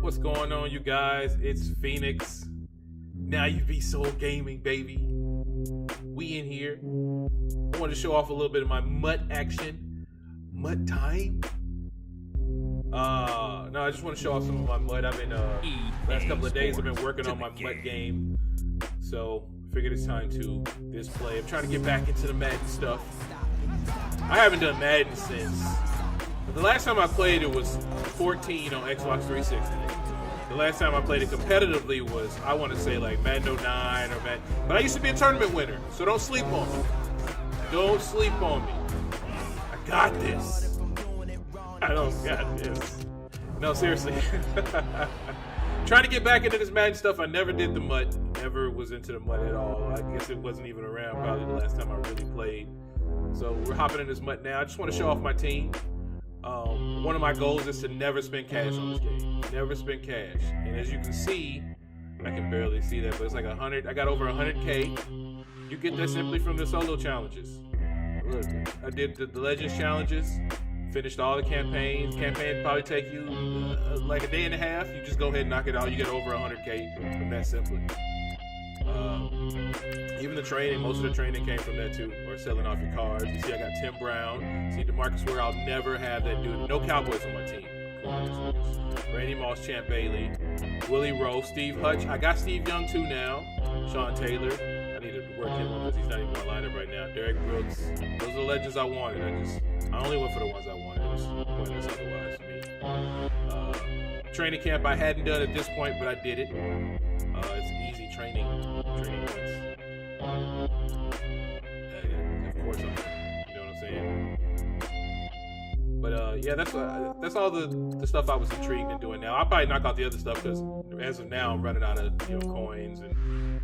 What's going on, you guys? It's Phoenix. Now you be Soul Gaming, baby. We in here. I want to show off a little bit of my MUT action. MUT time? No, I just want to show off some of my MUT. I've been, last couple of days I've been working on my MUT game. So, I figured it's time to display. I'm trying to get back into the Madden stuff. I haven't done Madden since... The last time I played it was 14 on Xbox 360. The last time I played it competitively was, I want to say, like Madden 09 or Madden. But I used to be a tournament winner, so don't sleep on me. Don't sleep on me. I got this. I don't got this. No, seriously. Trying to get back into this Madden stuff. I never did the MUT. Never was into the MUT at all. I guess it wasn't even around probably the last time I really played. So we're hopping in this MUT now. I just want to show off my team. One of my goals is to never spend cash on this game. Never spend cash. And as you can see, I can barely see that, but it's like 100. I got over 100K. You get that simply from the solo challenges. Look, I did the Legends challenges, finished all the campaigns. Campaigns probably take you like a day and a half. You just go ahead and knock it out. You get over 100K from that simply. Even the training, most of the training came from that too, or selling off your cards. You see I got Tim Brown. See DeMarcus Ware, I'll never have that dude. No Cowboys on my team. Randy Moss, Champ Bailey, Willie Rowe, Steve Hutch. I got Steve Young too now. Sean Taylor. I need to work him on because he's not even in my lineup right now. Derek Brooks. Those are the legends I wanted. I only went for the ones I wanted. It was pointless otherwise for me. Training camp I hadn't done at this point, but I did it. It's easy training points. Of course, you know what I'm saying. But yeah, that's all the stuff I was intrigued in doing. Now I'll probably knock out the other stuff because as of now I'm running out of coins and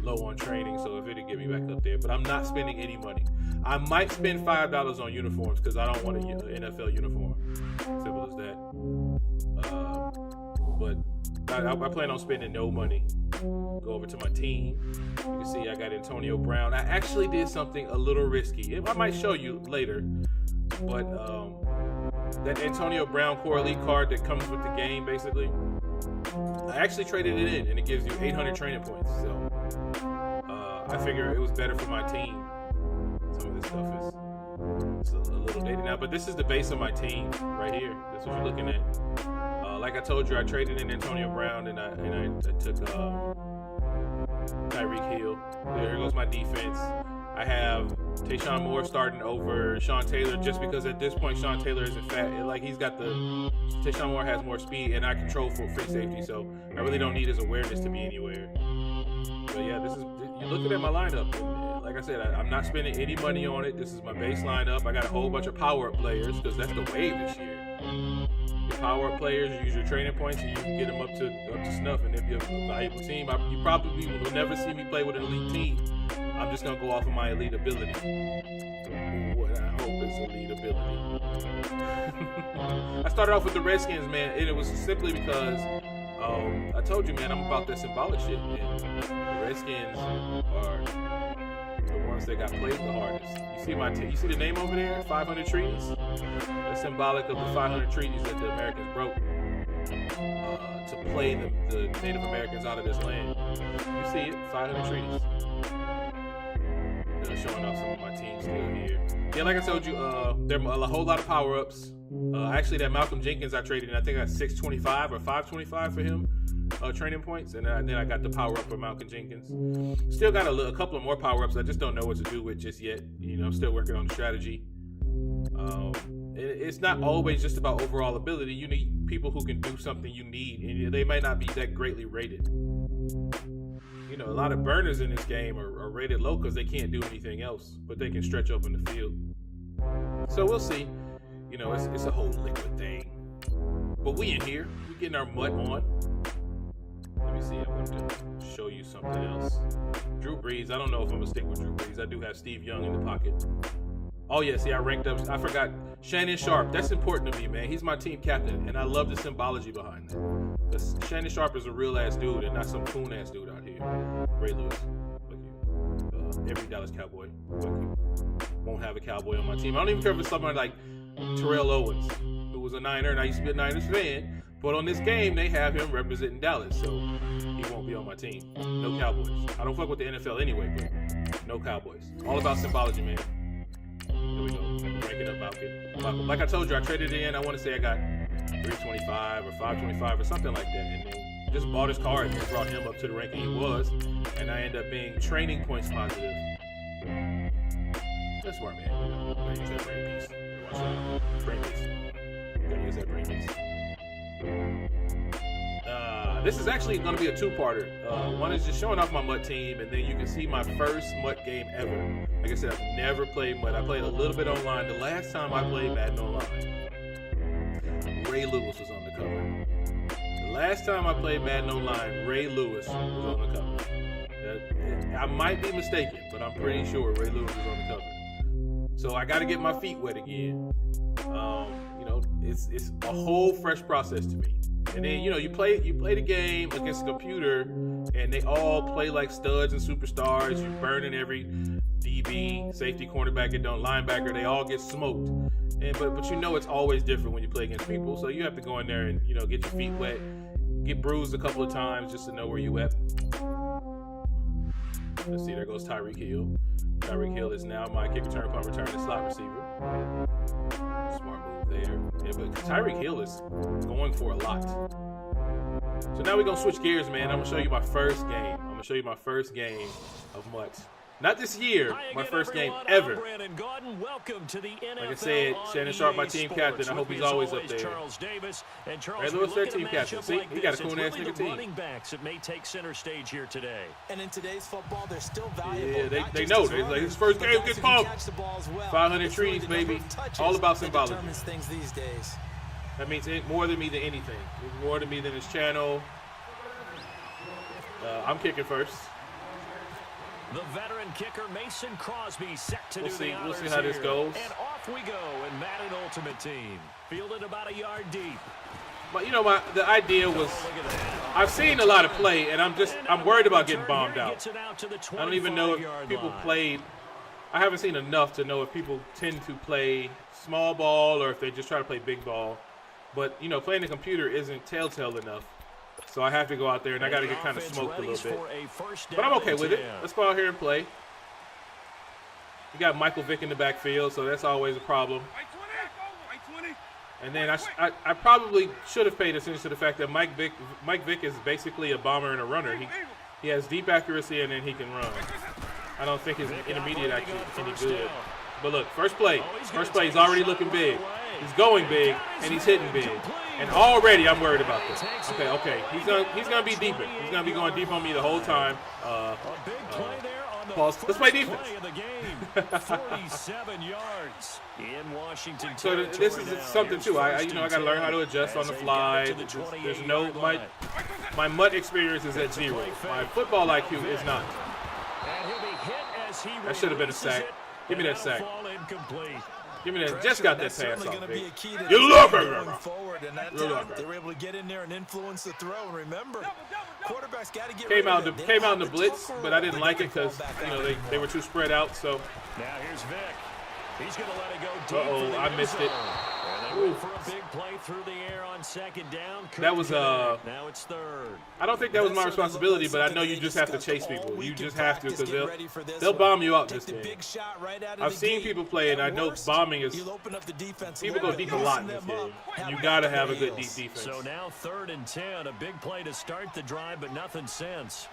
low on training. So if it'll get me back up there, but I'm not spending any money. I might spend $5 on uniforms because I don't want an NFL uniform. Simple as that. But I plan on spending no money. Go over to my team. You can see I got Antonio Brown. I actually did something a little risky. I might show you later. But that Antonio Brown Core Elite card that comes with the game, basically, I actually traded it in, and it gives you 800 training points. So I figure it was better for my team. Some of this stuff is a little dated now, but this is the base of my team right here. That's what you're looking at. Like I told you, I traded in Antonio Brown and I took Tyreek Hill. There goes my defense. I have Tayshawn Moore starting over Sean Taylor just because at this point Sean Taylor isn't fat. Like Tayshawn Moore has more speed and I control for free safety, so I really don't need his awareness to be anywhere. But yeah, you're looking at my lineup. And like I said, I'm not spending any money on it. This is my base lineup. I got a whole bunch of power-up players because that's the wave this year. Your power-up players, you use your training points, and you can get them up to snuff. And if you're a valuable team, you probably will never see me play with an elite team. I'm just gonna go off of my elite ability. What I hope is elite ability. I started off with the Redskins, man, and it was simply because I told you, man, I'm about that symbolic shit, man. The Redskins are the ones that got played the hardest. You see the name over there? 500 treaties. That's symbolic of the 500 treaties that the Americans broke to play the Native Americans out of this land. You see it? 500 treaties. Showing off some of my team still here. Yeah, like I told you, there are a whole lot of power-ups. Actually, that Malcolm Jenkins I traded in, I think I got 625 or 525 for him training points, and then I got the power-up for Malcolm Jenkins. Still got a couple of more power-ups I just don't know what to do with just yet. I'm still working on the strategy. It's not always just about overall ability. You need people who can do something you need, and they might not be that greatly rated. A lot of burners in this game are rated low because they can't do anything else, but they can stretch up in the field. So we'll see. It's a whole liquid thing. But we in here. We getting our MUT on. Let me see. I want to show you something else. Drew Brees. I don't know if I'm going to stick with Drew Brees. I do have Steve Young in the pocket. Oh, yeah. See, I ranked up. I forgot. Shannon Sharp. That's important to me, man. He's my team captain, and I love the symbology behind that. Because Shannon Sharp is a real-ass dude and not some coon-ass dude out here. Ray Lewis. Fuck you. Every Dallas Cowboy. Fuck you. Won't have a Cowboy on my team. I don't even care if it's someone like Terrell Owens, who was a Niner, and I used to be a Niners fan. But on this game, they have him representing Dallas, so he won't be on my team. No Cowboys. I don't fuck with the NFL anyway, but no Cowboys. All about symbology, man. There we go. Ranking up Malcolm. Like I told you, I traded it in. I want to say I got 325 or 525 or something like that. And then just bought his card and brought him up to the ranking he was. And I end up being training points positive. That's smart, man. Gotta use that brain piece. Watch that. Brain piece. Gotta use that brain piece. This is actually going to be a two-parter. One is just showing off my MUT team, and then you can see my first MUT game ever. Like I said, I've never played MUT. I played a little bit online. The last time I played Madden Online, Ray Lewis was on the cover. The last time I played Madden Online, Ray Lewis was on the cover. I might be mistaken, but I'm pretty sure Ray Lewis was on the cover. So I got to get my feet wet again. You know, it's a whole fresh process to me. And then, you know, you play the game against a computer, and they all play like studs and superstars. You're burning every DB, safety, cornerback, and linebacker. They all get smoked. But you know it's always different when you play against people. So you have to go in there and, you know, get your feet wet, get bruised a couple of times just to know where you at. Let's see, there goes Tyreek Hill. Tyreek Hill is now my kick return, punt return, and slot receiver. Smart move there. Yeah, but Tyreek Hill is going for a lot. So now we're going to switch gears, man. I'm going to show you my first game. I'm going to show you my first game of MUT. Not this year, my first game ever. Like I said, Shannon Sharp, my team captain. I hope he's always up there. Ray Lewis, their team captain. See, he got a cool ass nigga team. And in today's football, they're still valuable. Yeah, they know. They're like, his first game gets pumped. 500 trees, baby. All about symbology. That means more to me than anything. It's more to me than his channel. I'm kicking first. The veteran kicker Mason Crosby set to do the honors. We'll see how this goes. And off we go in Madden Ultimate Team. Fielded about a yard deep. But you know, the idea was, I've seen a lot of play, and I'm worried about getting bombed out. I don't even know if people played. I haven't seen enough to know if people tend to play small ball or if they just try to play big ball. But you know, playing the computer isn't telltale enough. So I have to go out there, and I got to get kind of smoked a little bit. But I'm okay with it. Let's go out here and play. You got Michael Vick in the backfield, so that's always a problem. And then I probably should have paid attention to the fact that Mike Vick is basically a bomber and a runner. He has deep accuracy, and then he can run. I don't think his intermediate actually is any good. But look, first play. First play, he's already looking big. He's going big, and he's hitting big. And already I'm worried about this. Okay. He's gonna be deeper. He's gonna be going deep on me the whole time. Pause. Let's play defense. 47 yards in Washington. So this is something too. I gotta learn how to adjust on the fly. There's no my MUT experience is at 0. My football IQ is not. That should have been a sack. Give me that sack. Give me that. Just got that pass off, baby. You look forward, and that they were able to get in there and influence the throw. And remember, quarterbacks got to get came out in the blitz, but I didn't like it because they were too spread out. So now here's Vick. He's going to let it go deep. I missed it. For a big play through the air on second down. That was now it's third. I don't think that was my responsibility, but I know you just have to chase people. You just have to because they'll bomb you out this game. I've seen people play, and I know bombing is people go deep a lot in this game. You got to have a good deep defense. So now 3rd and 10, a big play to start the drive, but nothing since.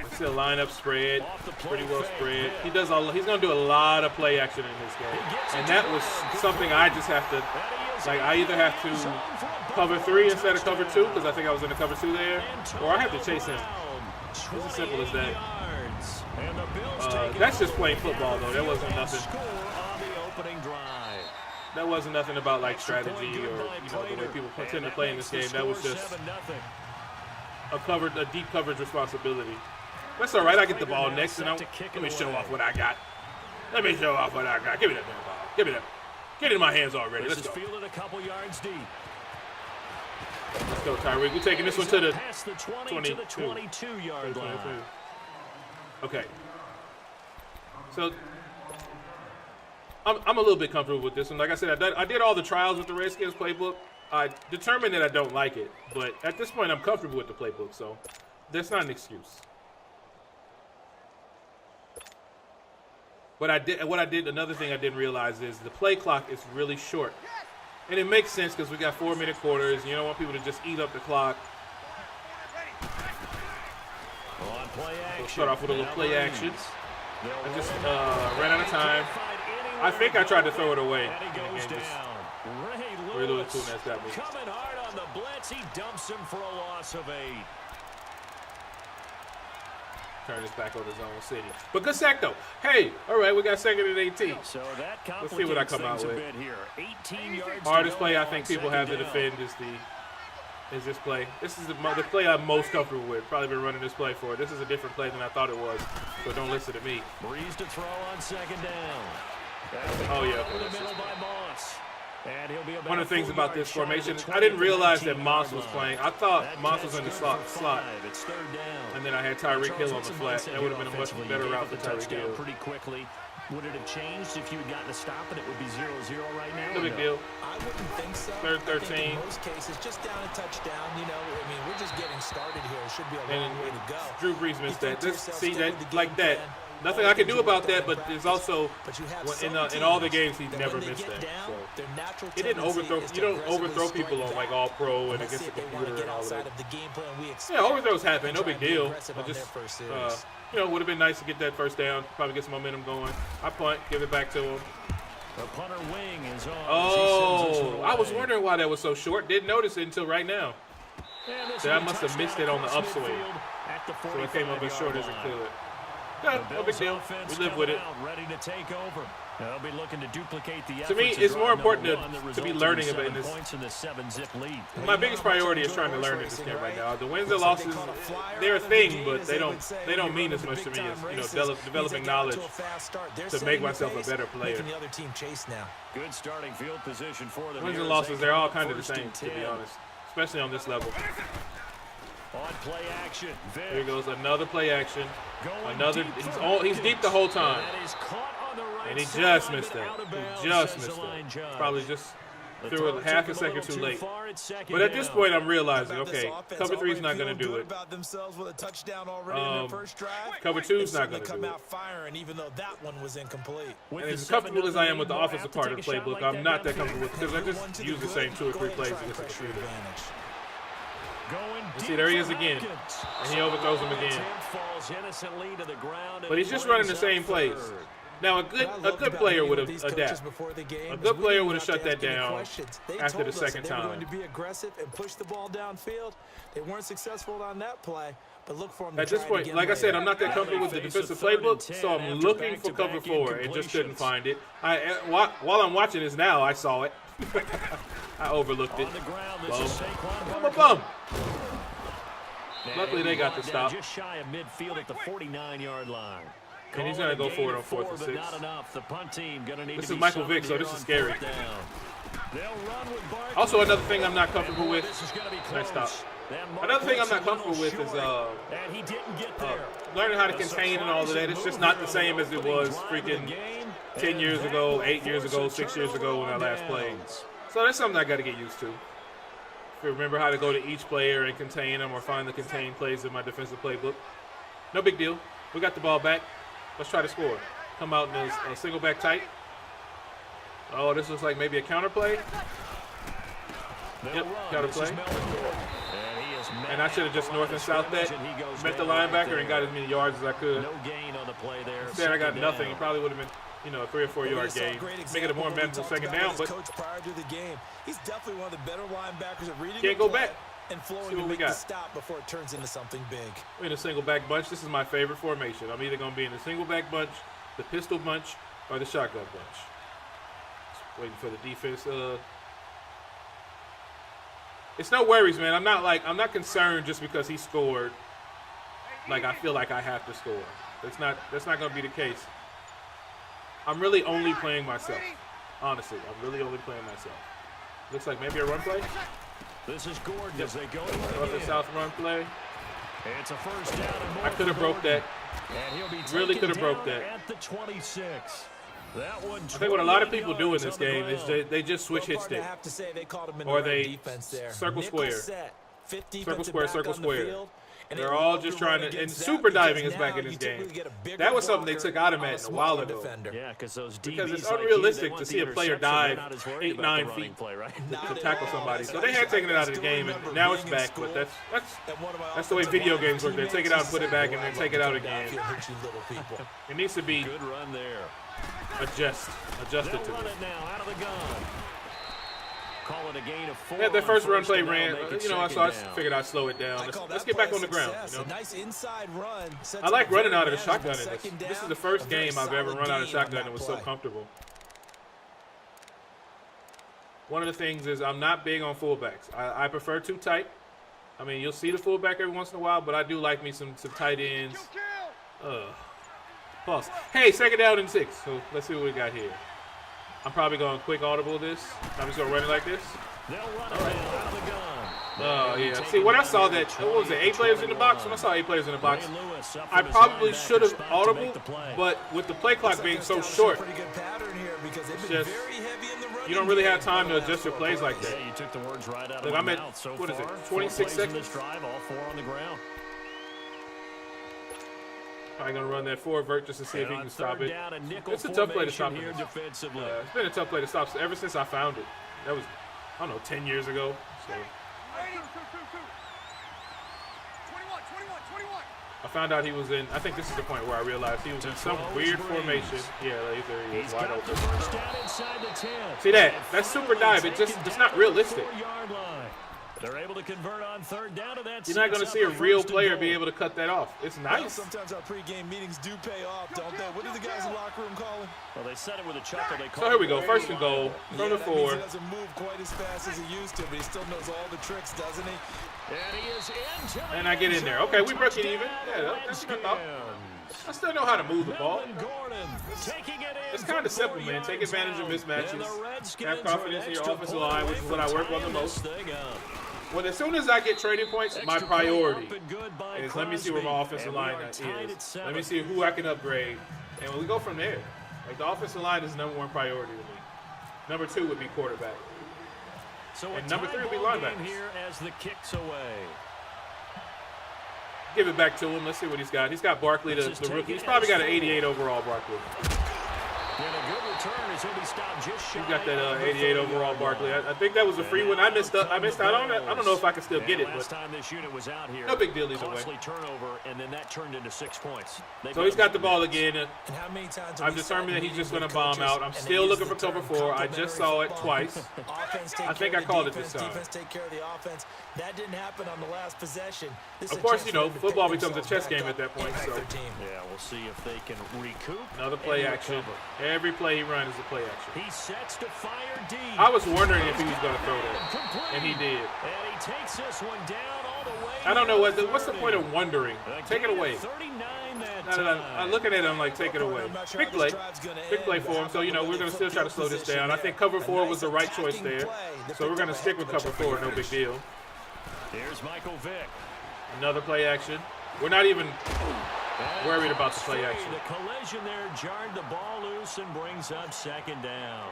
Let's see a lineup spread, pretty well spread. He's going to do a lot of play action in this game, and that was something I just have to. Like, I either have to cover 3 instead of cover 2 because I think I was in the cover 2 there, or I have to chase him. It's as simple as that. That's just plain football, though. That wasn't nothing. That wasn't nothing about like strategy or the way people tend to play in this game. That was just a deep coverage responsibility. That's all right. I get the ball next, and let me show off what I got. Give me that damn ball. Give me that. Get it in my hands already. Let's go. A couple yards deep. Let's go, Tyreek. We're taking this one to the 22-yard line. Okay. So I'm a little bit comfortable with this one. Like I said, I did all the trials with the Redskins playbook. I determined that I don't like it, but at this point I'm comfortable with the playbook, so that's not an excuse. But another thing I didn't realize is the play clock is really short. And it makes sense because we got 4-minute quarters. You don't want people to just eat up the clock. We'll start off with a little play action. I just ran out of time. I think I tried to throw it away. Ray Lewis got me. Coming hard on the blitz, he dumps him for a loss of 8. Turn this back on his own city. But good sack, though. Hey, all right, we got 2nd and 18. So that let's see what I come out with. Here. 18 yards hardest play I think people have to defend is this play. This is the play I'm most comfortable with. Probably been running this play for. This is a different play than I thought it was. So don't listen to me. Breeze to throw on 2nd down. Oh yeah. Over the middle by Moss. And he'll be about one of the things about this formation, I didn't realize that Moss was playing. I thought Moss was in the slot. It's 3rd down. And then I had Tyreek Hill on the flat. That would have been a much better route for Tyreek Hill. Pretty quickly. Would it have changed if you had gotten a stop and it would be 0-0 right now? No big deal. I wouldn't think so. 3rd 13. In most cases, just down a touchdown. You know, I mean, we're just getting started here. It should be a long way to go. Drew Brees missed that. See that like that. Nothing I can do about that, but there's also in all the games he's never missed that. So he didn't overthrow. You don't overthrow people on like all pro and against the computer and all that. Yeah, overthrows happen. No big deal. I just you know, would have been nice to get that 1st down. Probably get some momentum going. I punt, give it back to him. The punter wing is on. Oh, I was wondering why that was so short. Didn't notice it until right now. So I must have missed it on the upswing. So it came up as short as it could. Yeah, no big deal. We live with it. Ready to take over. They'll be looking to duplicate the to me, it's more important to be learning about this. My biggest priority is trying to learn in this game right now. The wins and losses, they're a thing, but they don't mean as much to me as developing knowledge to make myself a better player. Good starting field position for them. Wins and losses, they're all kind of the same, to be honest, especially on this level. On play action. Here goes another play action. Another. He's deep the whole time. And he just missed that. He just missed that. Probably just threw it half a second too late. But at this point, I'm realizing, okay, cover 3 is not going to do it. Cover 2 is not going to do it. And as comfortable as I am with the offensive part of the playbook, I'm not that comfortable with it because I just use the same 2 or 3 plays against the computer. You see, there he is again, and he overthrows him again. But he's just running the same plays. Now, a good player would have adapted. A good player would have shut that down after the 2nd time. They were going to be aggressive and push the ball downfield. They weren't successful on that play, but look for them. At this point, like I said, I'm not that comfortable with the defensive playbook, so I'm looking for cover 4 and just couldn't find it. While I'm watching this now, I saw it. I overlooked it. I'm a bum. Luckily, they got the stop. Just shy of midfield at the 49-yard line. And he's going to go for it on 4th and 6. The punt team gonna need this is Michael Vick, so this is scary. Also, another thing I'm not comfortable with. Nice stop. Another thing I'm not comfortable with is learning how to contain and all of that. It's just not the same as it was freaking 10 years ago, 8 years ago, 6 years ago when I last played. So that's something I got to get used to. If you remember how to go to each player and contain them or find the contained plays in my defensive playbook. No big deal. We got the ball back. Let's try to score. Come out in a single back tight. Oh, this looks like maybe a counter play. Yep, counter play. And I should have just north and south that. Met the linebacker and got as many yards as I could. No gain on the play there. Instead, I got nothing. It probably would have been, a 3 or 4 yard gain. Make it a more manageable 2nd down, but prior to the game, he's definitely one of the better linebackers at reading. Can't go back. And flowing to make the stop before it turns into something big. We're in a single back bunch. This is my favorite formation. I'm either going to be in the single back bunch, the pistol bunch, or the shotgun bunch. Just waiting for the defense. It's no worries, man. I'm not concerned just because he scored. Like I feel like I have to score. That's not going to be the case. I'm really only playing myself. Honestly, I'm really only playing myself. Looks like maybe a run play. This is Gordon as they go north and south run play. It's a 1st down. I could have broke that. And he'll be really could have broke that. At the 26. I think what a lot of people do in this game is they just switch hit stick. Or they circle square. Circle square. They're all just trying to, and super diving is back in this game. That was something they took out of Madden a while ago. Yeah, because it's unrealistic to see a player dive 8-9 feet to tackle somebody. So they had taken it out of the game, and now it's back. But that's the way video games work. They take it out and put it back, and then take it out again. It needs to be adjusted to this. Call it a gain of 4. Yeah, that first run play ran. So I figured I'd slow it down. Let's get back on the ground. I like running out of the shotgun in this. This is the first game I've ever run out of shotgun and was so comfortable. One of the things is I'm not big on fullbacks. I prefer too tight. I mean, you'll see the fullback every once in a while, but I do like me some tight ends. Pause. Hey, 2nd down and 6. So let's see what we got here. I'm probably going to quick audible this. I'm just going to run it like this. Oh, yeah. See, when I saw that, what was it, 8 players in the box? When I saw 8 players in the box, I probably should have audible, but with the play clock being so short, it's just, you don't really have time to adjust your plays like that. Look, I'm at, what is it, 26 seconds? Probably going to run that forward vert just to see if he can stop it. It's a tough play to stop. It's been a tough play to stop ever since I found it. That was, I don't know, 10 years ago. So. I found out he was in, I think this is the point where I realized he was in some weird formation. Yeah, he was wide open. See that? That's super dive. It's not realistic. They're able to convert on 3rd down, and that's You're not going to see a real player be able to cut that off. It's nice. Well, sometimes our pregame meetings do pay off, don't they? What do the guys in the locker room call it? Well, they said it with a chuckle. So here we go. 1st and goal from the 4. He doesn't move quite as fast as he used to, but he still knows all the tricks, doesn't he? And he is in. And I get in there. Okay, we broke it even. Yeah, that's what I thought. I still know how to move the ball. It's kind of simple, man. Take advantage of mismatches. Have confidence in your offensive line, which is what I work on the most. Well, as soon as I get trading points, my priority is let me see where my offensive line is. Let me see who I can upgrade. And we go from there. Like, the offensive line is number 1 priority to me. Number 2 would be quarterback. And number 3 would be linebackers. As the kicks away. Give it back to him. Let's see what he's got. He's got Barkley, the rookie. He's probably got an 88 overall Barkley. And a good return as he'll be stopped just shy. He got that 88 overall Barkley. I think that was a free one. I missed out on it. I don't know if I can still get it, but time this unit was out here, no big deal either way. Turnover, and then that turned into 6 points. So he's got the ball again. And how many times I've determined that he's just going to bomb out. I'm still looking for cover 4. I just saw it twice. I think I called it this time. Defense take care of the offense. That didn't happen on the last possession. Of course, football becomes a chess game at that point. So yeah, we'll see if they can recoup. Another play action. Every play he runs is a play action. He sets to fire deep. I was wondering if he was going to throw that, and he did. And he takes this one down all the way. I don't know what's the point of wondering. Take it away. I'm looking at him like, take it away. Big play for him. So we're going to still try to slow this down. I think cover 4 was the right choice there. So we're going to stick with cover 4. No big deal. Here's Michael Vick. Another play action. We're not even worried about the play action. The collision there jarred the ball loose and brings up 2nd down.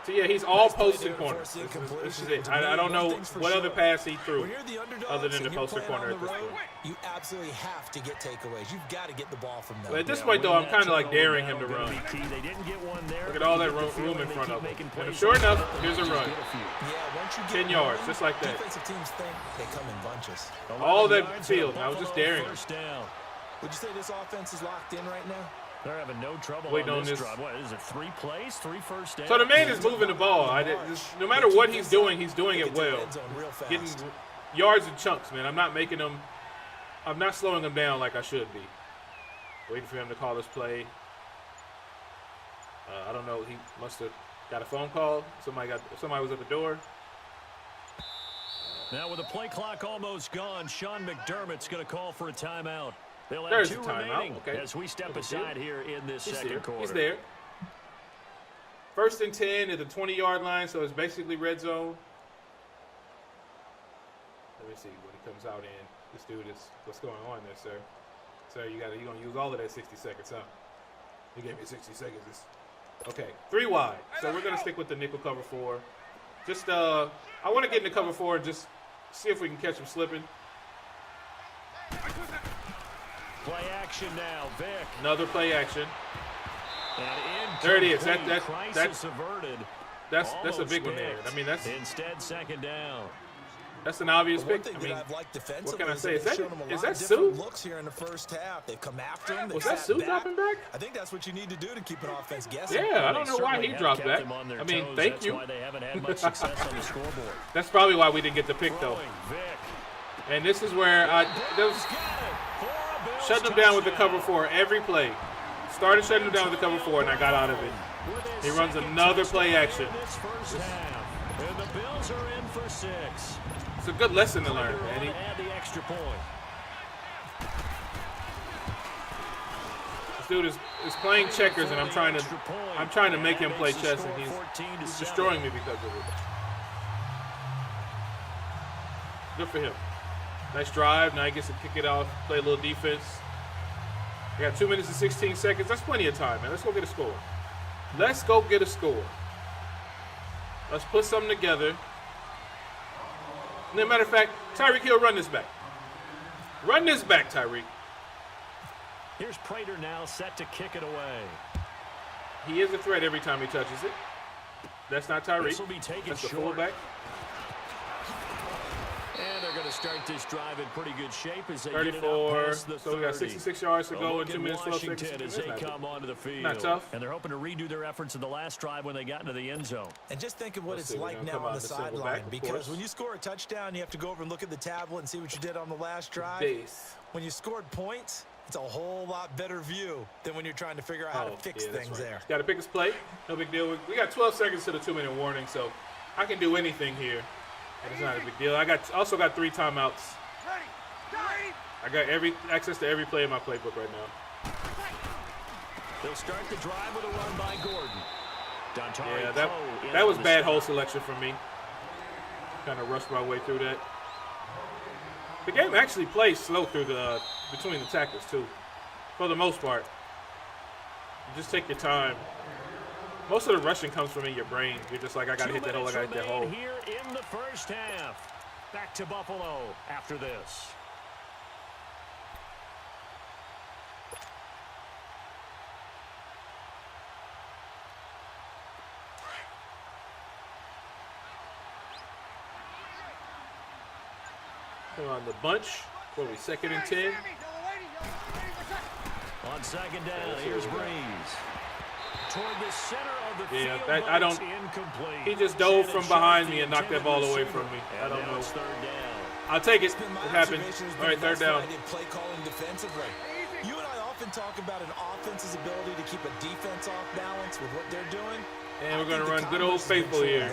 So yeah, he's all post and corner. This is it. I don't know what other pass he threw other than the poster corner at this point. You absolutely have to get takeaways. You've got to get the ball from them. But at this point, though, I'm kind of like daring him to run. Look at all that room in front of him. And sure enough, here's a run. 10 yards, just like that. Defensive teams think they come in bunches. All that field. I was just daring him. Would you say this offense is locked in right now? They're having no trouble waiting on this drive. What is it, 3 plays, 3 first downs? So the man is moving the ball. No matter what he's doing it well. Getting yards and chunks, man. I'm not slowing him down like I should be. Waiting for him to call this play. I don't know. He must have got a phone call. Somebody was at the door. Now with the play clock almost gone, Sean McDermott's going to call for a timeout. They'll have There's 2 a timeout. remaining Okay. as we step aside here in this second quarter. He's there. 1st and 10 at the 20-yard line, so it's basically red zone. Let me see what he comes out in. This dude is, what's going on there, sir? Sir, you're going to use all of that 60 seconds, huh? He gave me 60 seconds. Okay, 3 wide. So we're gonna stick with the nickel cover 4. Just I want to get into cover 4 and just see if we can catch him slipping. Play action now, Vic. Another play action. And there it is. Crisis averted. That's a big one there. I mean, that's instead second down. That's an obvious pick. I mean, what can I say? Is that Sue? Looks here in the first half. They've come after him. Was that Sue dropping back? I think that's what you need to do to keep an offense guessing. Yeah, I don't know why he dropped back. I mean, thank you. That's why they haven't had much success on the scoreboard. That's probably why we didn't get the pick though. And this is where shutting them down with the cover 4 every play. Started shutting them down with the cover 4, and I got out of it. He runs another play action. And the Bills are in for 6. It's a good lesson to learn, man. Add the extra point. This dude is playing checkers, and I'm trying to make him play chess, and he's destroying me because of it. Good for him. Nice drive. Now he gets to kick it off, play a little defense. We got 2 minutes and 16 seconds. That's plenty of time, man. Let's go get a score. Let's go get a score. Let's put something together. And as a matter of fact, Tyreek Hill, run this back. Run this back, Tyreek. Here's Prater now set to kick it away. He is a threat every time he touches it. That's not Tyreek. That's the fullback. And they're going to start this drive in pretty good shape as they 34. So we got 66 yards to go in 2 minutes 12 seconds. As they come onto the field. Not tough. And they're hoping to redo their efforts in the last drive when they got into the end zone. And just think of what it's like now on the sideline, because when you score a touchdown, you have to go over and look at the tablet and see what you did on the last drive. When you scored points, it's a whole lot better view than when you're trying to figure out how to fix things there. Got to pick his play. No big deal. We got 12 seconds to the 2-minute warning, so I can do anything here. And it's not a big deal. I also got 3 timeouts. I got access to every play in my playbook right now. They'll start the drive with a run by Gordon. Yeah, that was bad hole selection for me. Kind of rushed my way through that. The game actually plays slow through between the tackles too, for the most part. You just take your time. Most of the rushing comes from in your brain. You're just like, I got to hit that hole, I got to hit that hole. Here in the first half. Back to Buffalo after this. Come on, the bunch. What are we, 2nd and 10? On second down, here's Breeze. Toward the center of the field, I don't. Incomplete. He just dove from behind me and knocked that ball away from me. I don't know. I'll take it. It happened. All right, 3rd down. Play calling defensively. You and I often talk about an offense's ability to keep a defense off balance with what they're doing. And we're going to run good old faithful here.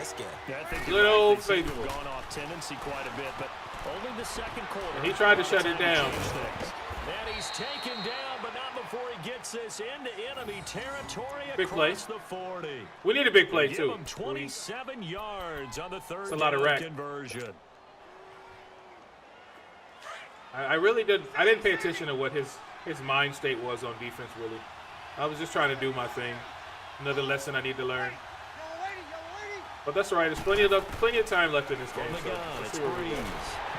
Yeah, good old faithful. Gone off tendency quite a bit, but only the second quarter. And he tried to shut it down. And he's taken down, but not before he gets this into enemy territory big across play. The 40. We need a big play, too. Give him 27 yards on the 3rd a lot of rack. Conversion. I really didn't pay attention to what his mind state was on defense, really. I was just trying to do my thing. Another lesson I need to learn. But that's all right. There's plenty of time left in this game. So let's see what we do.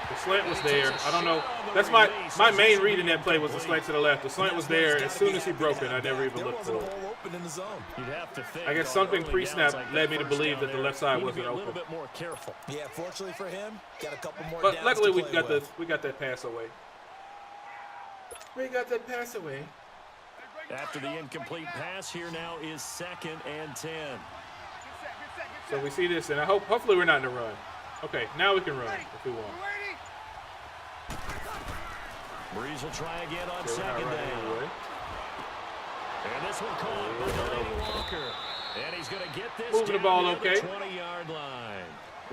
The slant was there. I don't know. That's my main read in that play was the slant to the left. The slant was there. As soon as he broke it, I never even looked for it. I guess something pre-snap led me to believe that the left side wasn't open. Yeah, fortunately for him, got a couple more. But luckily we got that pass away. We got that pass away. After the incomplete pass, here now is 2nd and 10. So we see this, and hopefully we're not in a run. Okay, now we can run if we want. Breeze will try again on 2nd down. And this one caught by Delaney Walker. And he's going to get this moving the ball okay. 20-yard line.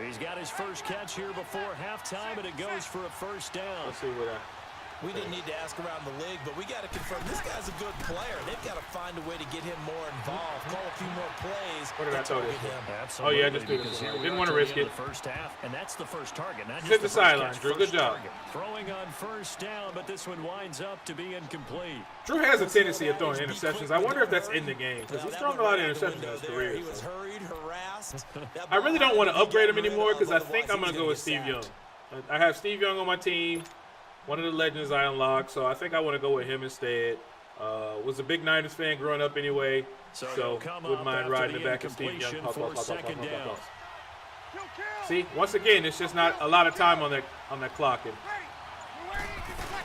He's got his first catch here before halftime, and it goes for a 1st down. Let's see what We didn't need to ask around the league, but we got to confirm this guy's a good player. They've got to find a way to get him more involved, call a few more plays. What did I tell you? Absolutely. Oh, yeah, just do this. Didn't want to risk it. First half, and that's the first target. Not hit the sideline, Drew. Good job. Throwing on first down, but this one winds up to be incomplete. Drew has a tendency of throwing interceptions. I wonder if that's in the game, because he's thrown a lot of interceptions in his career. He was hurried, harassed. I really don't want to upgrade him anymore, because I think I'm going to go with Steve Young. I have Steve Young on my team. One of the legends I unlocked, so I think I want to go with him instead. Was a big Niners fan growing up anyway, so wouldn't mind riding the back of Steve Young. See, once again, it's just not a lot of time on that clock. And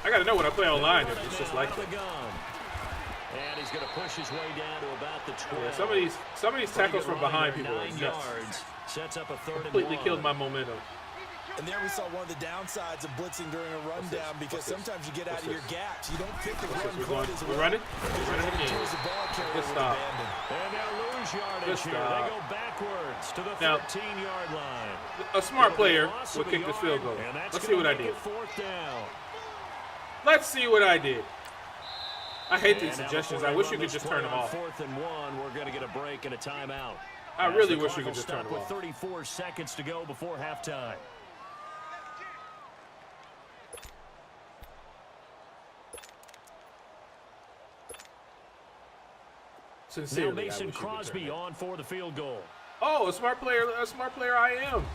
I got to know when I play online if it's just like that. And he's going to push his way down to about the 12. Yeah, some of these tackles from behind people are nuts. Sets up a third completely killed my momentum. And there we saw one of the downsides of blitzing during a rundown, because sometimes you get out of your gaps. You don't pick the run quite as well. We're running again. Good stop. And they'll lose yardage here. They go backwards to the 13-yard line. A smart player would kick this field goal. Let's see what I did. Let's see what I did. I hate these suggestions. I wish you could just turn them off. 4th and 1, we're going to get a break and a timeout. I really wish you could just turn them off. 34 seconds to go before halftime. Sincerely, now Mason Crosby on for the field goal. Oh, a smart player I am.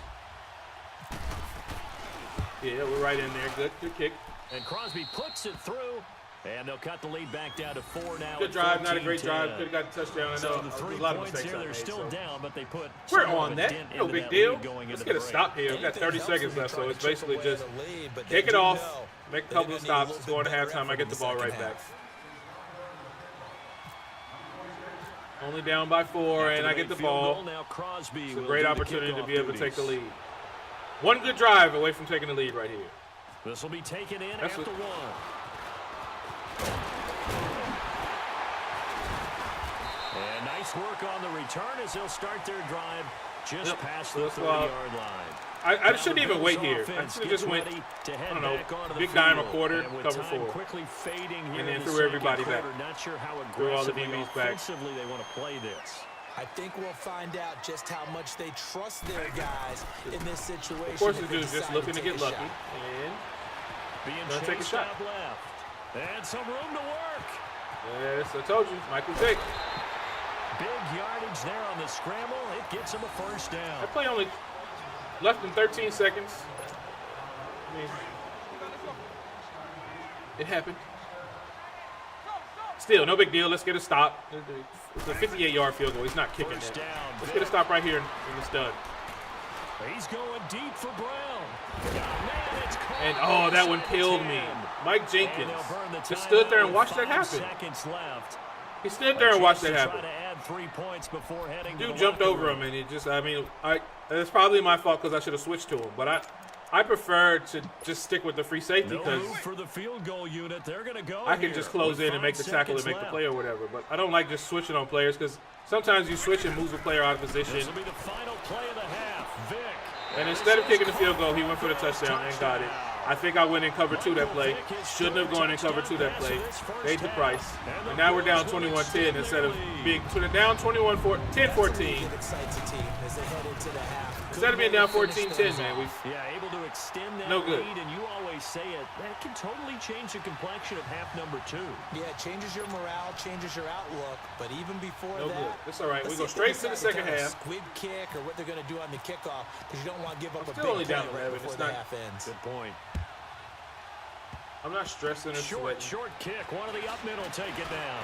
Yeah, we're right in there. Good kick. And Crosby puts it through, and they'll cut the lead back down to 4 now. Good drive, not a great drive. Could have got the touchdown. I know there's a lot of mistakes they're still down, but they put. We're on that. No big deal. Let's get a stop here. We've got 30 seconds left, so it's basically just kick it off, make a couple of stops, go into halftime. I get the ball right back. Only down by 4, and I get the ball. It's a great opportunity to be able to take the lead. One good drive away from taking the lead right here. This will be taken in after 1. And nice work on the return as they'll start their drive just past the 30-yard line. I shouldn't even wait here. I should have just went, I don't know, big dime a quarter, cover 4. Quickly fading here and then threw everybody back. Not sure how threw all the DBs back. They want to play this. I think we'll find out just how much they trust their guys in this situation. Of course, the dude's just looking to get lucky. And gonna take a shot. Left. And some room to work. Yes, I told you, Michael Vick. Big yardage there on the scramble. It gets him a first down. That play only less than 13 seconds. I mean, it happened. Still, no big deal. Let's get a stop. It's a 58-yard field goal. He's not kicking that. Let's get a stop right here, and it's done. He's going deep for Brown. Man, and, oh, that one killed me. Mike Jenkins just stood there and watched that happen. He stood there and watched that happen. Dude jumped over him, and it just, I mean, it's probably my fault because I should have switched to him. But I prefer to just stick with the free safety because for the field goal unit, they're going to go. I can just close in and make the tackle and make the play or whatever. But I don't like just switching on players because sometimes you switch and move a player out of position. This will be the final play of the half. Vick. And instead of kicking the field goal, he went for the touchdown and got it. I think I went in cover 2 that play. Shouldn't have gone in cover 2 that play. Paid the price. And now we're down 21-10 instead of being down 10-14. Instead of being down 14-10, man, able to extend that no good. lead, and you always say it, that can totally change the complexion of half number 2. Yeah, it changes your morale, changes your outlook, but even before no that, good. It's all right. We go straight to the second half. Squib kick or what they're going to do on the kickoff because you don't want to give up a big only play down right 11. before It's the not, half ends. Good point. I'm not stressing or sweating. Short kick. One of the up middle take it down.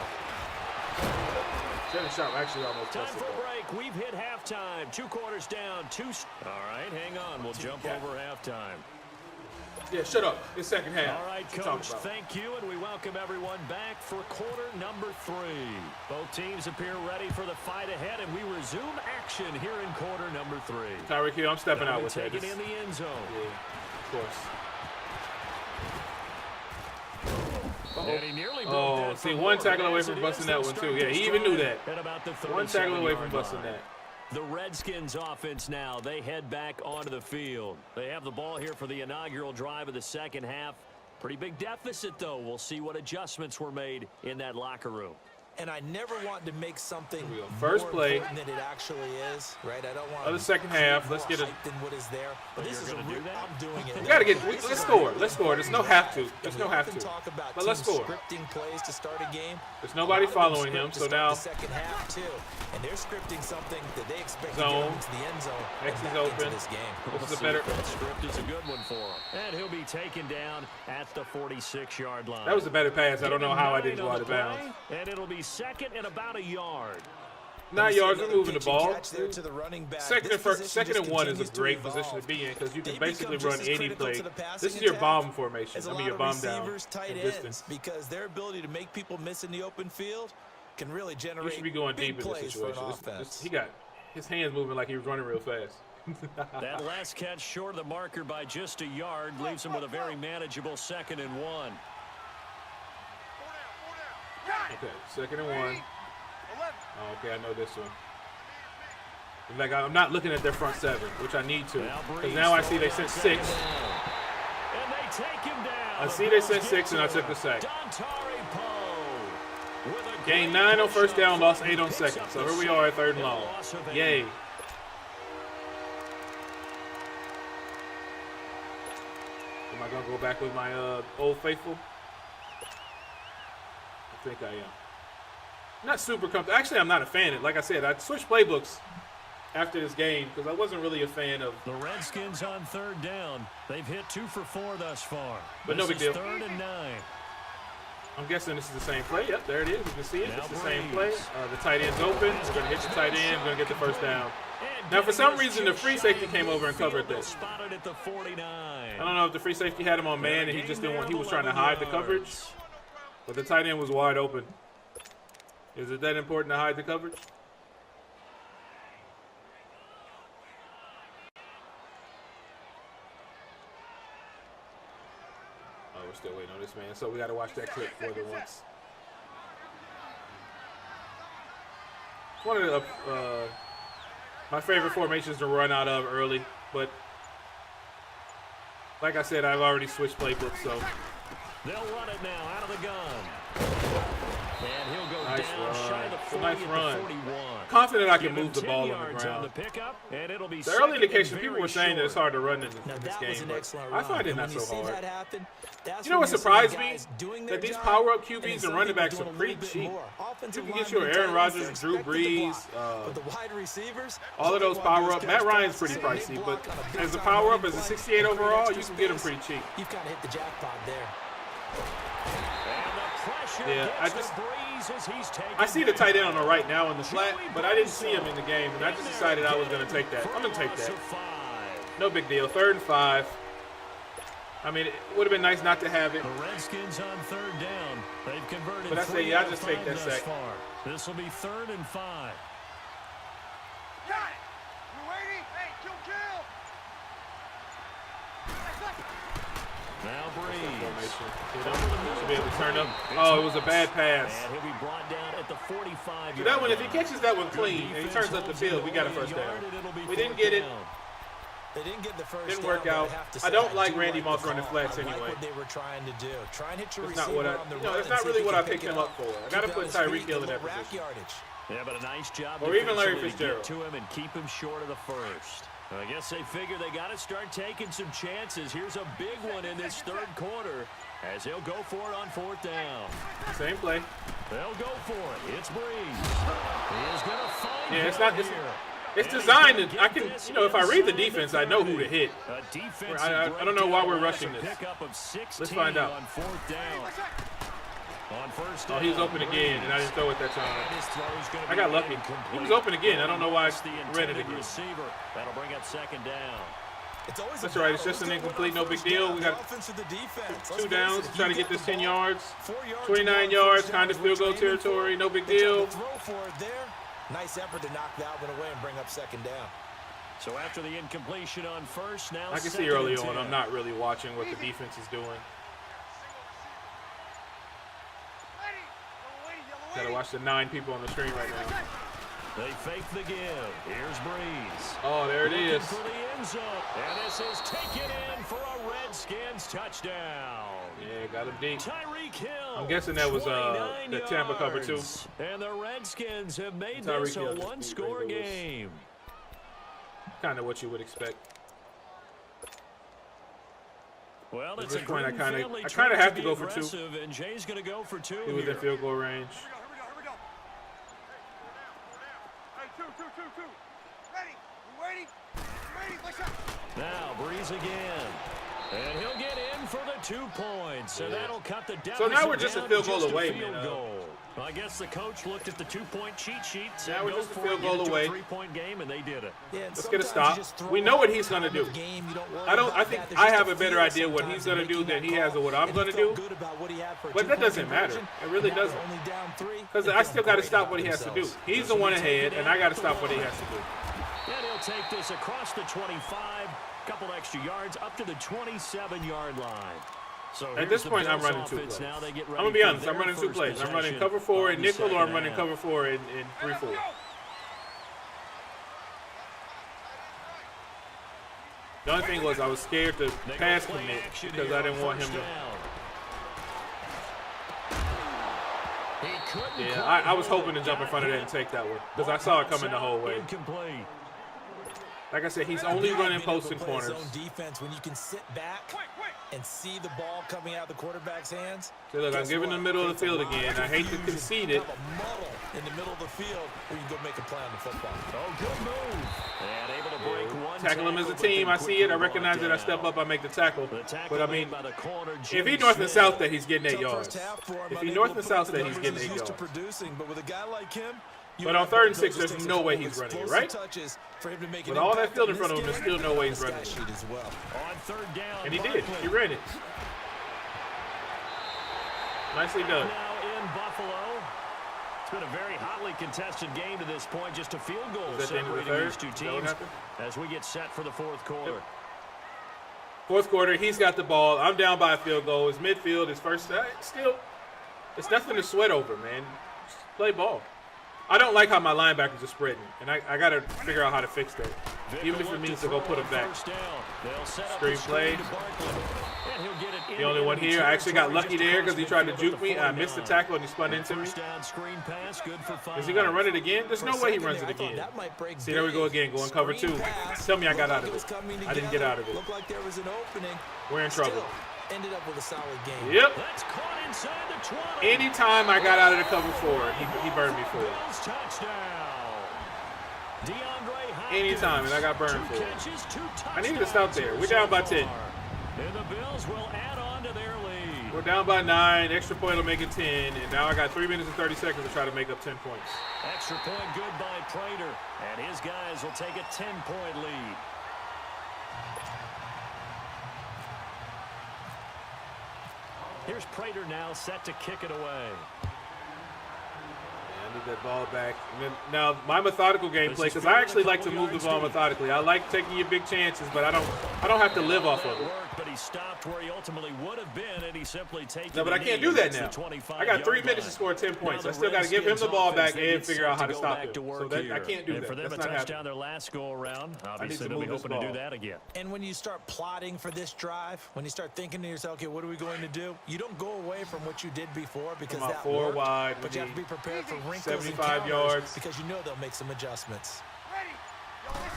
Shannon Sharp actually almost time for a break. We've hit halftime. 2 quarters down. All right, hang on. We'll jump over halftime. Yeah, shut up. It's second half. All right, Coach, thank you, and we welcome everyone back for quarter number 3. Both teams appear ready for the fight ahead, and we resume action here in quarter number 3. Tyreek Hill, I'm stepping out with that. Taken in the end zone. Yeah, of course. And he nearly see, one tackle away from busting that one, too. Yeah, he even knew that. One tackle away from busting that. The Redskins offense now, they head back onto the field. They have the ball here for the inaugural drive of the second half. Pretty big deficit, though. We'll see what adjustments were made in that locker room. And I never want to make something first play than it actually is, right? I don't want the second half. Let's get it. Than what is there. But this is I'm doing it. We gotta get. Let's score. Let's score. There's no have to. There's no have to. But let's score. Scripting plays to start a game. There's nobody following him, so now. The second half too, and they're scripting something that they expect zone. To get into the end zone. X is open. This game. This is a better. Script is a good one for him, and he'll be taken down at the 46-yard line. That was a better pass. I don't know how I didn't go out of bounds. And it'll be second and about a yard. 9 yards, we're moving the ball. To the running back. Second and 1 is a great position to be in because you can basically run any play. This is your bomb formation. I mean, your bomb down distance. Because their ability to make people miss in the open field can really generate. You should be going deep in this situation. He got his hands moving like he was running real fast. That last catch short of the marker by just a yard leaves him with a very manageable 2nd and 1. Okay, 2nd and 1. Oh, okay, I know this one. In fact, I'm not looking at their front 7, which I need to. Because now I see they sent 6. And they take him down. I see they sent 6, and I took the sack. Gained 9 on first down, lost 8 on second. So here we are at 3rd and long. Yay. Am I going to go back with my old faithful? I think I am. Not super comfortable. Actually, I'm not a fan. Like I said, I switched playbooks after this game because I wasn't really a fan of. The Redskins on 3rd down. They've hit 2 for 4 thus far. But no big deal. 3rd and 9. I'm guessing this is the same play. Yep, there it is. You can see it. It's the same play. The tight end's open. We're going to hit the tight end. We're going to get the first down. Now, for some reason, the free safety came over and covered this. I don't know if the free safety had him on man and he just didn't want. He was trying to hide the coverage. But the tight end was wide open. Is it that important to hide the coverage? Oh, we're still waiting on this man. So we got to watch that clip more than once. One of the, my favorite formations to run out of early. But like I said, I've already switched playbooks, so. They'll run it now out of the gun. And he'll go nice down, run. shy of the 40 nice run. At the 41. Confident I can move the ball on the ground. On the pickup, and it'll be the early indication, people were saying that it's hard to run in this game, but I find it not so hard. You know what surprised me? That these power-up QBs and running backs are pretty cheap. You can get your Aaron Rodgers, Drew Brees, all of those power-up. Matt Ryan's pretty pricey, but as a power-up, as a 68 overall, you can get them pretty cheap. You've kind of hit the jackpot there. Yeah, I see the tight end on the right now in the flat, but I didn't see him in the game, and I just decided I was going to take that. I'm going to take that. No big deal. 3rd and 5. I mean, it would have been nice not to have it. The Redskins on 3rd down. They've converted. But I say, yeah, I just take that sack. This will be 3rd and 5. Got it. You waiting? Hey, kill. Now Breeze. Should be able to turn up. Oh, it was a bad pass. And he'll be brought down at the 45. So that one, if he catches that one clean and he turns up the field, we got a first down. We didn't get it. They didn't get the first. Didn't work out. I don't like Randy Moss running flats anyway. What they were trying to do. Try and hit your receiver. That's not really what I picked him up for. I got to put Tyreek Hill in that position. Yeah, but a nice job. Or even Larry Fitzgerald. To him and keep him short of the first. I guess they figure they got to start taking some chances. Here's a big one in this 3rd quarter as they'll go for it on 4th down. Same play. They'll go for it. It's Breeze. He is going to find Yeah, it's not. It's designed to. I can, if I read the defense, I know who to hit. I don't know why we're rushing this. Let's find out. On 4th down. On first down. Oh, he was open again, and I didn't throw it that time. I got lucky. He was open again. I don't know why I read it again. That'll bring up 2nd down. That's all right. It's just an incomplete. No big deal. We got 2 downs. Trying to get this 10 yards. 29 yards. Kind of field goal territory. No big deal. Nice effort to knock that one away and bring up 2nd down. So after the incompletion on first, now I can see early on I'm not really watching what the defense is doing. Gotta watch the 9 people on the screen right now. They fake the give. Here's Breeze. Oh, there it is. For the end zone. And this is taken in for a Redskins touchdown. Yeah, got him deep. Tyreek Hill. I'm guessing that was the Tampa cover too. And the Redskins have made this a one-score game. Kind of what you would expect. Well, at this point, I kind of have to go for 2. And Jay's going to go for 2. He was in field goal range. Here we go. Hey, two. Ready? You waiting? Push up. Now Breeze again. And he'll get in for the 2 points. And that'll cut the deficit. So now we're just a field goal away, man. Well, I guess the coach looked at the 2-point cheat sheet. Now we're just a field goal away. 3-point game, and they did it. Yeah, let's get a stop. We know what he's going to do. I think I have a better idea what he's going to do than he has of what I'm going to do. But that doesn't matter. It really doesn't. Because I still got to stop what he has to do. He's the one ahead, and I got to stop what he has to do. And he'll take this across the 25, couple extra yards up to the 27-yard line. So at this point, I'm running 2 plays. I'm going to be honest. I'm running 2 plays. I'm running cover 4 in nickel, or I'm running cover 4 in 3-4. The only thing was I was scared to pass commit because I didn't want him to. Yeah, I was hoping to jump in front of that and take that one because I saw it coming the whole way. Like I said, he's only running posts and corners. Defense when you can sit back and see the ball coming out of the quarterback's hands. So look, I'm giving the middle of the field again. I hate to concede it. In the middle of the field, where you can go make a play on the football. Oh, good move. And able to break one. Tackle him as a team. I see it. I recognize it. I step up. I make the tackle. But I mean, if he north and south, that he's getting 8 yards. If he north and south, that he's getting 8 yards. But with a guy like him. But on 3rd and 6, there's no way he's running it, right? With all that field in front of him, there's still no way he's running it. On 3rd down, and he did. He ran it. Nicely done. Now in Buffalo. It's been a very hotly contested game to this point. Just a field goal separating these 2 teams as we get set for the 4th quarter. Yep. 4th quarter, he's got the ball. I'm down by a field goal. It's midfield. It's first. Still, it's nothing to sweat over, man. Just play ball. I don't like how my linebackers are spreading, and I got to figure out how to fix that. Even if it means to go put them back. Screen play. The only one here. I actually got lucky there because he tried to juke me. I missed the tackle and he spun into me. Is he going to run it again? There's no way he runs it again. See, there we go again, going cover 2. Tell me I got out of it. I didn't get out of it. We're in trouble. Ended up with a solid game. Yep. Anytime I got out of the cover 4, he burned me for it. Anytime, and I got burned for it. I needed to stop there. We're down by 10. And the Bills will add on to their lead. We're down by 9. Extra point will make it 10. And now I got 3 minutes and 30 seconds to try to make up 10 points. Extra point good by Prater. And his guys will take a 10-point lead. Here's Prater now set to kick it away. I need that ball back. Now, my methodical gameplay, because I actually like to move the ball methodically. I like taking your big chances, but I don't have to live off of it. But he stopped where he ultimately would have been, and he simply takes. No, but I can't do that now. I got 3 minutes to score 10 points. I still got to give him the ball back and figure out how to stop him. So I can't do that. For them, that's a not touchdown their last go around. Obviously, they'll be hoping to do that again. And when you start plotting for this drive, when you start thinking to yourself, okay, what are we going to do? You don't go away from what you did before because that 4 worked, wide. but you have to be prepared for wrinkles 75 yards because you know they'll make some adjustments.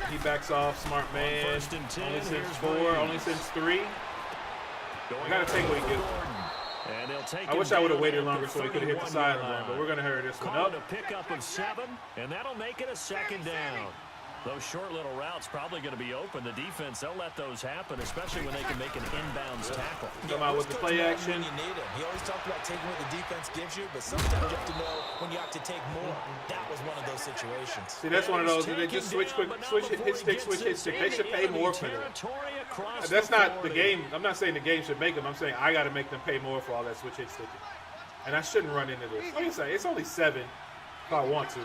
He backs off, smart man. Only since 4, only since 3. I got to take what he gives me. I wish I would have waited longer so he could have hit the sideline, but we're going to hurry this one up. A pickup of 7, and that'll make it a 2nd down. Those short little routes probably going to be open. The defense, they'll let those happen, especially when they can make an inbounds tackle. Come out with the play action. You need him. He always talked about taking what the defense gives you, but sometimes you have to know when you have to take more. That was one of those situations. See, that's one of those. They just switch quick, hit stick. They should pay more for that. That's not the game. I'm not saying the game should make them. I'm saying I got to make them pay more for all that switch hit sticking. And I shouldn't run into this. Like I say, it's only 7 if I want to.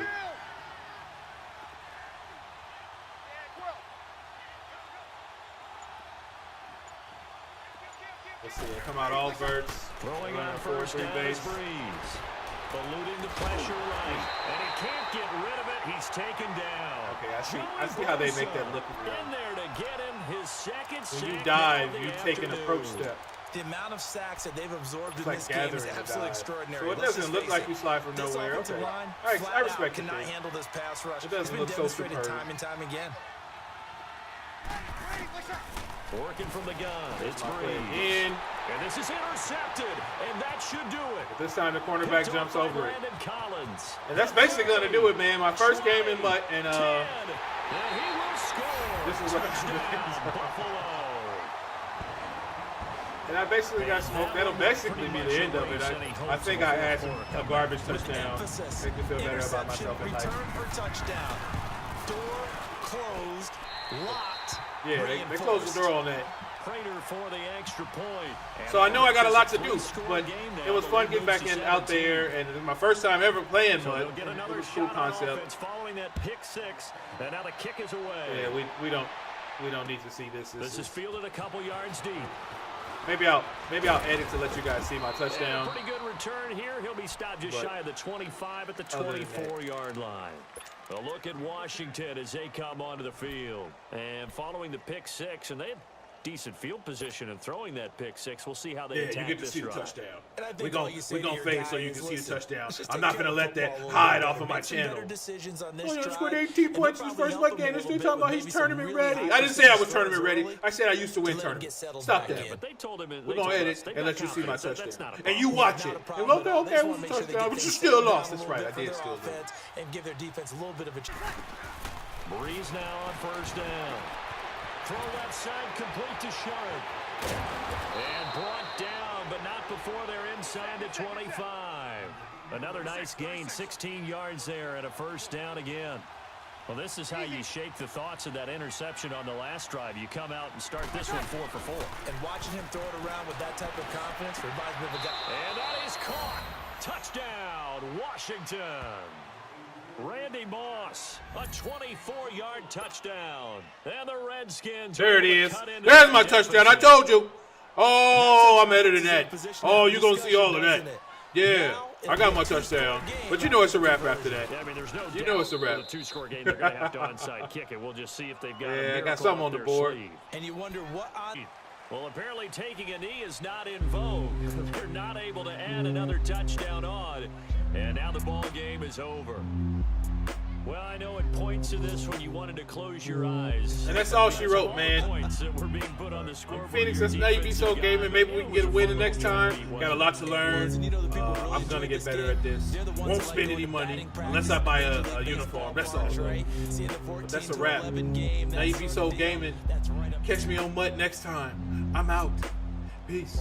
Let's see. Come out all verts. Throwing on a 4-3 base. Eluding the pressure right. And he can't get rid of it. He's taken down. Okay, I see how they make that look. In there to get him his second sack. When you dive, you take an approach step. The amount of sacks that they've absorbed in like this game is absolutely extraordinary. So it doesn't look like you slide from nowhere. Okay. I respect it. Cannot handle this pass rush. It doesn't look so superb. Time and time again. Working from the gun. It's Breeze. In. And this is intercepted. And that should do it. But this time the cornerback jumps over it. Collins. And that's basically going to do it, man. My first game in MUT. And he will score. This is what Buffalo. And I basically got smoked. That'll basically be the end of it. I think I had a garbage touchdown. Make me feel better about myself in life. Return for touchdown. Door closed. Locked. Yeah, they closed the door on that. Prater for the extra point. So I know I got a lot to do, but it was fun getting back out there, and it was my first time ever playing MUT. It was a cool concept. Following that pick six, and now the kick is away. Yeah, we don't need to see this. This is fielded a couple yards deep. Maybe I'll edit to let you guys see my touchdown. Yeah, pretty good return here. He'll be stopped just shy of the 25 at the 24-yard line. A look at Washington as they come onto the field. And following the pick six, and they have decent field position in throwing that pick six. We'll see how they attack you get to this see the drive. touchdown. We're going to fade so you can see the touchdown. I'm not going to let that hide off of my channel. You scored 18 points in his first MUT game. They're still talking about he's tournament ready. I didn't say I was tournament ready. I said I used to win tournaments. Stop that. But they told him we're going to edit and let you see my touchdown. And you problem. watch it. And okay, it was a touchdown, but you still lost. That's right, I did still lose. And give their defense a little bit of a chance. Breeze now on first down. Throw left side complete to Sharp. And brought down, but not before they're inside the 25. Another nice gain, 16 yards there and a first down again. Well, this is how you shake the thoughts of that interception on the last drive. You come out and start this one 4 for 4. And watching him throw it around with that type of confidence reminds me of a guy. And that is caught. Touchdown, Washington. Randy Moss, a 24-yard touchdown. And the Redskins. There it is. There's my touchdown. I told you. Oh, I'm editing that. Oh, you're going to see all of that. Yeah, I got my touchdown. But you know it's a wrap after that. Yeah, I mean, there's no you know it's a wrap. The two-score game, they're going to have to onside kick it. We'll just see if they've got I got something on the board. Sleeve. And you wonder what Well, apparently taking a knee is not in vogue. They're not able to add another touchdown on. And now the ball game is over. Well, I know it points to this when you wanted to close your eyes. And that's all she wrote, man. Points that were being put on the scoreboard. Phoenix, that's now you be so gaming. Maybe we can get a win the next time. Got a lot to learn. I'm going to get better at this. Won't spend any money unless I buy a uniform. That's all. But that's a wrap. Now you be so gaming. Catch me on MUT next time. I'm out. Peace.